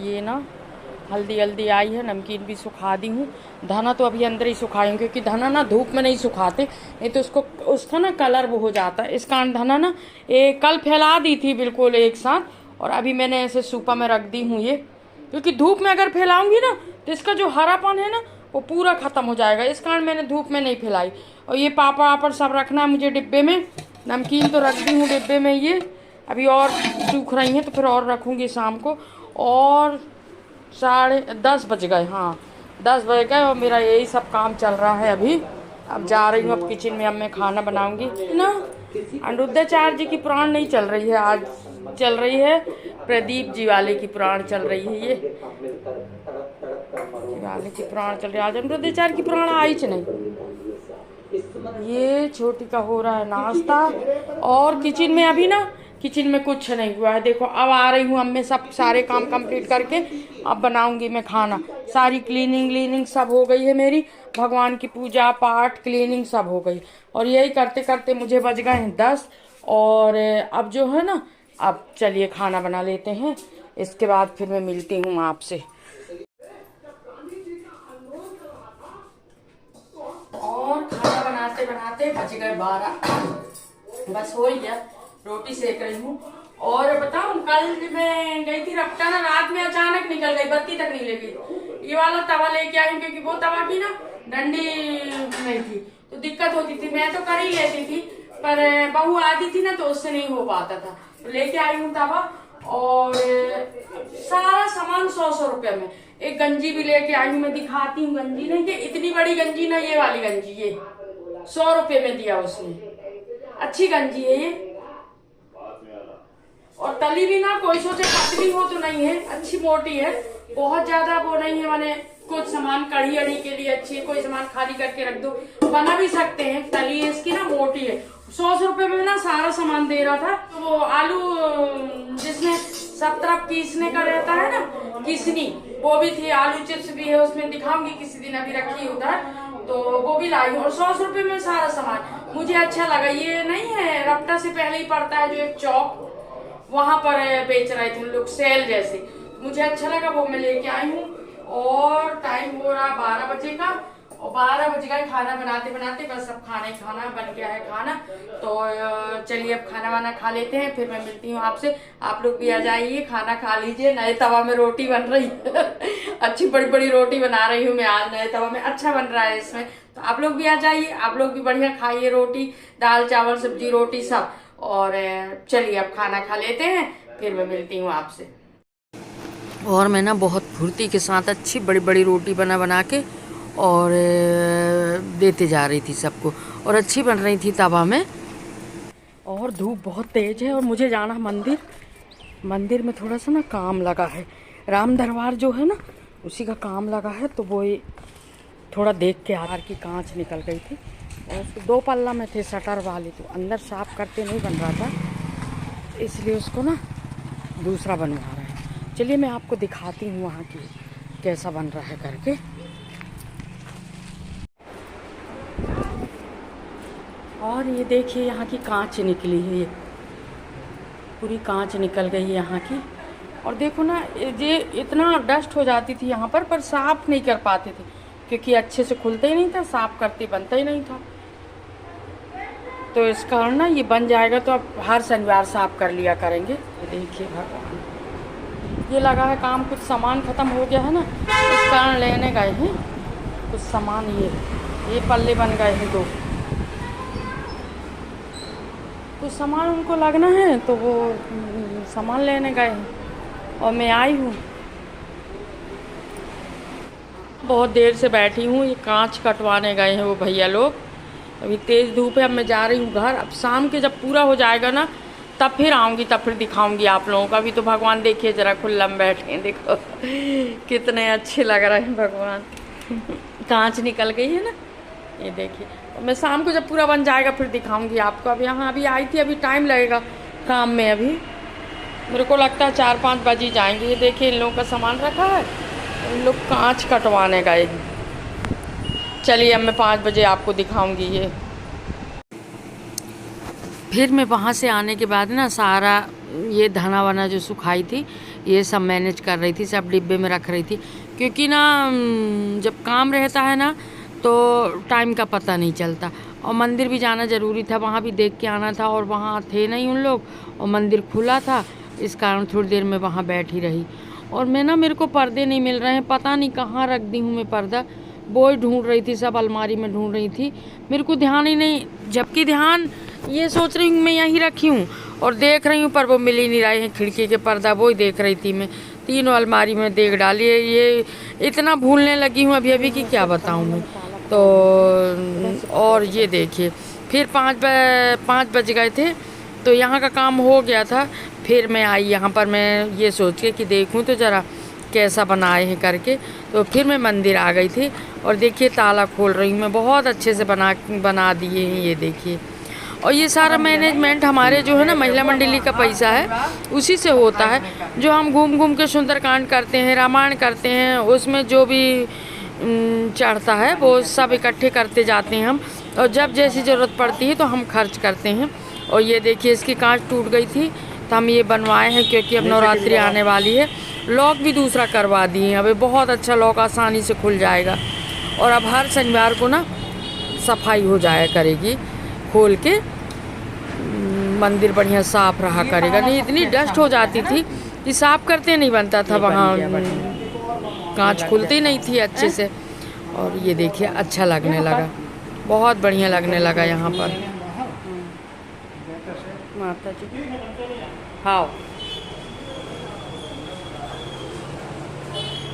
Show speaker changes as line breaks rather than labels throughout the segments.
ये ना हल्दी हल्दी आई है, नमकीन भी सुखा दी हूँ। धना तो अभी अंदर ही सुखाई हूँ क्योंकि धना ना धूप में नहीं सुखाते, नहीं तो उसको उसका ना कलर वो हो जाता है। इस कारण धना ना कल फैला दी थी बिल्कुल एक साथ, और अभी मैंने ऐसे सूपा में रख दी हूँ ये, क्योंकि धूप में अगर फैलाऊंगी ना तो इसका जो हरापन है ना वो पूरा खत्म हो जाएगा। इस कारण मैंने धूप में नहीं फैलाई। और ये पापड़ वापड़ सब रखना है मुझे डिब्बे में। नमकीन तो रख दी हूँ डिब्बे में, ये अभी और सूख रही हैं तो फिर और रखूँगी शाम को। और 10:30 बज गए, हाँ 10 बज गए और मेरा यही सब काम चल रहा है अभी। अब जा रही हूँ अब किचन में, अब मैं खाना बनाऊंगी ना। अनिरुद्धाचार्य जी की पुराण नहीं चल रही है आज, चल रही है प्रदीप जी वाले की पुराण चल रही है। ये जी वाले की पुराण चल रही है आज, अनिरुद्धाचार्य की पुराण आई च नहीं। ये छोटी का हो रहा है नाश्ता, और किचन में अभी ना किचन में कुछ नहीं हुआ है। देखो अब आ रही हूँ, अब मैं सब सारे काम कंप्लीट करके अब बनाऊंगी मैं खाना। सारी क्लीनिंग सब हो गई है मेरी, भगवान की पूजा पाठ क्लीनिंग सब हो गई। और यही करते करते मुझे बज गए हैं 10। और अब जो है ना, अब चलिए खाना बना लेते हैं, इसके बाद फिर मैं मिलती हूँ आपसे। और खाना बनाते बनाते बज गए 12, बस हो ही गया। रोटी सेक रही हूँ। और बताऊं, कल मैं गई थी रपटा ना, रात में अचानक निकल गई, बत्ती तक नहीं ले गई। ये वाला तवा लेके आई हूँ क्योंकि वो तवा की ना डंडी नहीं थी तो दिक्कत होती थी। मैं तो कर ही लेती थी पर बहू आती थी ना तो उससे नहीं हो पाता था, तो लेके आई हूँ तवा। और सारा सामान 100 रुपए में। एक गंजी भी लेके आई हूँ, मैं दिखाती हूँ। गंजी नहीं, ये इतनी बड़ी गंजी ना, ये वाली गंजी, ये 100 रुपए में दिया उसने। अच्छी गंजी है ये, और तली भी ना कोई सोचे पतली हो तो नहीं है, अच्छी मोटी है, बहुत ज्यादा वो नहीं है। मैंने कुछ सामान कढ़ी अड़ी के लिए अच्छी है, कोई सामान खाली करके रख दो, बना भी सकते हैं। तली इसकी ना मोटी है। 100 रुपए में ना सारा सामान दे रहा था। तो वो आलू जिसमें सब तरफ पीसने का रहता है ना, किसनी, वो भी थी। आलू चिप्स भी है उसमें, दिखाऊंगी किसी दिन, अभी रखी उधर, तो वो भी लाई। और 100 रुपए में सारा सामान मुझे अच्छा लगा। ये नहीं है रपटा से पहले ही पड़ता है जो एक चौक, वहां पर बेच रहे थे लोग सेल जैसे, मुझे अच्छा लगा, वो मैं लेके आई हूँ। और टाइम हो रहा 12 बजे का, और 12 बज गए खाना बनाते बनाते। बस अब खाना बन गया है खाना। तो चलिए अब खाना वाना खा लेते हैं, फिर मैं मिलती हूँ आपसे। आप लोग भी आ जाइए, खाना खा लीजिए। नए तवा में रोटी बन रही है अच्छी बड़ी बड़ी रोटी बना रही हूँ मैं आज नए तवा में, अच्छा बन रहा है इसमें। तो आप लोग भी आ जाइए, आप लोग भी बढ़िया खाइए रोटी, दाल चावल सब्जी रोटी सब। और चलिए अब खाना खा लेते हैं, फिर मैं मिलती हूँ आपसे। और मैं ना बहुत फुर्ती के साथ अच्छी बड़ी बड़ी रोटी बना के और देते जा रही थी सबको, और अच्छी बन रही थी तवा में। और धूप बहुत तेज है और मुझे जाना मंदिर। मंदिर में थोड़ा सा ना काम लगा है, राम दरबार जो है ना उसी का काम लगा है। तो वो थोड़ा देख के हार की कांच निकल गई थी, और उसको 2 पल्ला में थे शटर वाली, तो अंदर साफ करते नहीं बन रहा था, इसलिए उसको ना दूसरा बनवा रहे हैं। चलिए मैं आपको दिखाती हूँ वहाँ की कैसा बन रहा है करके। और ये देखिए यहाँ की कांच निकली है, ये पूरी कांच निकल गई है यहाँ की। और देखो ना ये इतना डस्ट हो जाती थी यहाँ पर साफ नहीं कर पाते थे क्योंकि अच्छे से खुलता ही नहीं था, साफ करते बनता ही नहीं था। तो इस कारण ना ये बन जाएगा तो अब हर शनिवार साफ कर लिया करेंगे। देखिए भगवान, ये लगा है काम, कुछ सामान ख़त्म हो गया है ना, इस कारण लेने गए हैं कुछ सामान। ये पल्ले बन गए हैं 2, कुछ सामान उनको लगना है तो वो सामान लेने गए हैं और मैं आई हूँ। बहुत देर से बैठी हूँ, ये कांच कटवाने गए हैं वो भैया लोग। अभी तेज़ धूप है, अब मैं जा रही हूँ घर। अब शाम के जब पूरा हो जाएगा ना तब फिर आऊँगी, तब फिर दिखाऊँगी आप लोगों का। अभी तो भगवान देखिए ज़रा खुल्ला में बैठे हैं, देखो कितने अच्छे लग रहे हैं भगवान कांच निकल गई है ना, ये देखिए। मैं शाम को जब पूरा बन जाएगा फिर दिखाऊंगी आपको। अब यहाँ अभी आई थी, अभी टाइम लगेगा काम में, अभी मेरे को लगता है 4-5 बजे जाएंगे। ये देखिए इन लोगों का सामान रखा है, इन लोग कांच कटवाने गए हैं। चलिए अब मैं 5 बजे आपको दिखाऊंगी ये। फिर मैं वहाँ से आने के बाद ना सारा ये धना वना जो सुखाई थी
ये सब मैनेज कर रही थी, सब डिब्बे में रख रही थी, क्योंकि ना जब काम रहता है ना तो टाइम का पता नहीं चलता। और मंदिर भी जाना ज़रूरी था, वहाँ भी देख के आना था, और वहाँ थे नहीं उन लोग, और मंदिर खुला था, इस कारण थोड़ी देर में वहाँ बैठी रही। और मैं ना, मेरे को पर्दे नहीं मिल रहे हैं, पता नहीं कहाँ रख दी हूँ मैं पर्दा। वो ही ढूंढ रही थी, सब अलमारी में ढूंढ रही थी, मेरे को ध्यान ही नहीं, जबकि ध्यान ये सोच रही हूँ मैं यहीं रखी हूँ और देख रही हूँ, पर वो मिल ही नहीं रहे हैं। खिड़की के पर्दा वो ही देख रही थी मैं, तीनों अलमारी में देख डाली है। ये इतना भूलने लगी हूँ अभी अभी कि क्या बताऊँ मैं तो। और ये देखिए, फिर 5 बज गए थे, तो यहाँ का काम हो गया था। फिर मैं आई यहाँ पर, मैं ये सोच के कि देखूँ तो ज़रा कैसा बनाए हैं करके, तो फिर मैं मंदिर आ गई थी। और देखिए ताला खोल रही हूँ मैं, बहुत अच्छे से बना दिए हैं, ये देखिए। और ये सारा मैनेजमेंट हमारे जो है ना महिला मंडली का पैसा है, उसी से होता है। जो हम घूम घूम के सुंदरकांड करते हैं, रामायण करते हैं, उसमें जो भी चढ़ता है वो सब इकट्ठे करते जाते हैं हम, और जब जैसी ज़रूरत पड़ती है तो हम खर्च करते हैं। और ये देखिए, इसकी कांच टूट गई थी तो हम ये बनवाए हैं, क्योंकि अब नवरात्रि आने वाली है। लॉक भी दूसरा करवा दिए हैं, अभी बहुत अच्छा लॉक आसानी से खुल जाएगा। और अब हर शनिवार को ना सफाई हो जाया करेगी, खोल के मंदिर बढ़िया साफ रहा करेगा। नहीं इतनी डस्ट हो जाती थी कि साफ करते नहीं बनता था, वहाँ कांच खुलती नहीं थी अच्छे से। और ये देखिए अच्छा लगने लगा, बहुत बढ़िया लगने लगा यहाँ पर। माता जी हाँ,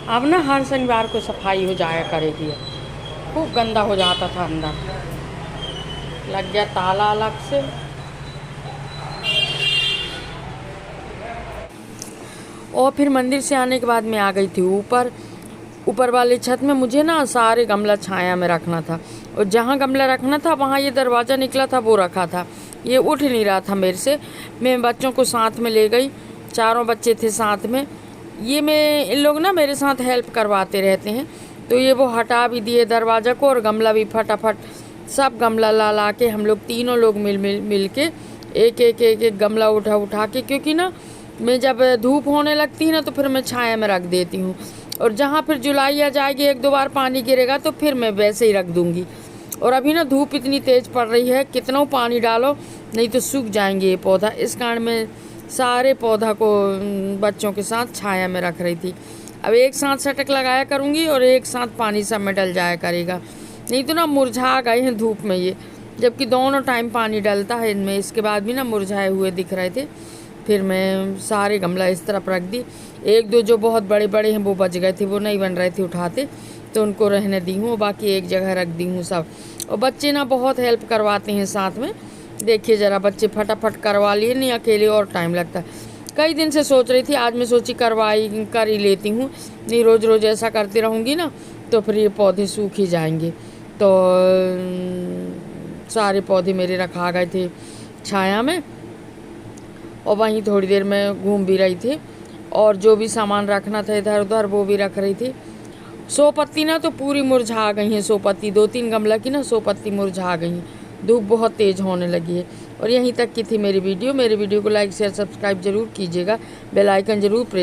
अब ना हर शनिवार को सफाई हो जाया करेगी। खूब गंदा हो जाता था, अंदर लग गया ताला अलग से। और फिर मंदिर से आने के बाद मैं आ गई थी ऊपर वाले छत में। मुझे ना सारे गमला छाया में रखना था, और जहाँ गमला रखना था वहाँ ये दरवाज़ा निकला था वो रखा था। ये उठ नहीं रहा था मेरे से, मैं बच्चों को साथ में ले गई, चारों बच्चे थे साथ में। ये मैं इन लोग ना मेरे साथ हेल्प करवाते रहते हैं, तो ये वो हटा भी दिए दरवाज़ा को, और गमला भी फटाफट सब गमला ला के हम लोग तीनों लोग मिल के एक गमला उठा के, क्योंकि ना मैं जब धूप होने लगती है ना तो फिर मैं छाया में रख देती हूँ, और जहाँ फिर जुलाई आ जाएगी 1-2 बार पानी गिरेगा तो फिर मैं वैसे ही रख दूँगी। और अभी ना धूप इतनी तेज़ पड़ रही है, कितना पानी डालो नहीं तो सूख जाएंगे ये पौधा, इस कारण मैं सारे पौधा को बच्चों के साथ छाया में रख रही थी। अब एक साथ सटक लगाया करूँगी और एक साथ पानी सब में डल जाया करेगा, नहीं तो ना मुरझा गए हैं धूप में ये, जबकि दोनों टाइम पानी डलता है इनमें, इसके बाद भी ना मुरझाए हुए दिख रहे थे। फिर मैं सारे गमला इस तरफ रख दी, 1-2 जो बहुत बड़े बड़े हैं वो बच गए थे, वो नहीं बन रहे थे उठाते, तो उनको रहने दी हूँ, बाकी एक जगह रख दी हूँ सब। और बच्चे ना बहुत हेल्प करवाते हैं साथ में, देखिए ज़रा बच्चे फटाफट करवा लिए, नहीं अकेले और टाइम लगता है। कई दिन से सोच रही थी, आज मैं सोची कर ही लेती हूँ, नहीं रोज़ रोज़ ऐसा करती रहूँगी ना तो फिर ये पौधे सूख ही जाएंगे। तो सारे पौधे मेरे रखा गए थे छाया में, और वहीं थोड़ी देर में घूम भी रही थी, और जो भी सामान रखना था इधर उधर वो भी रख रही थी। 100 पत्ती ना तो पूरी मुरझा गई हैं, 100 पत्ती 2-3 गमला की ना 100 पत्ती मुरझा गई हैं, धूप बहुत तेज़ होने लगी है। और यहीं तक की थी मेरी वीडियो को लाइक शेयर सब्सक्राइब जरूर कीजिएगा, बेल आइकन जरूर प्रेस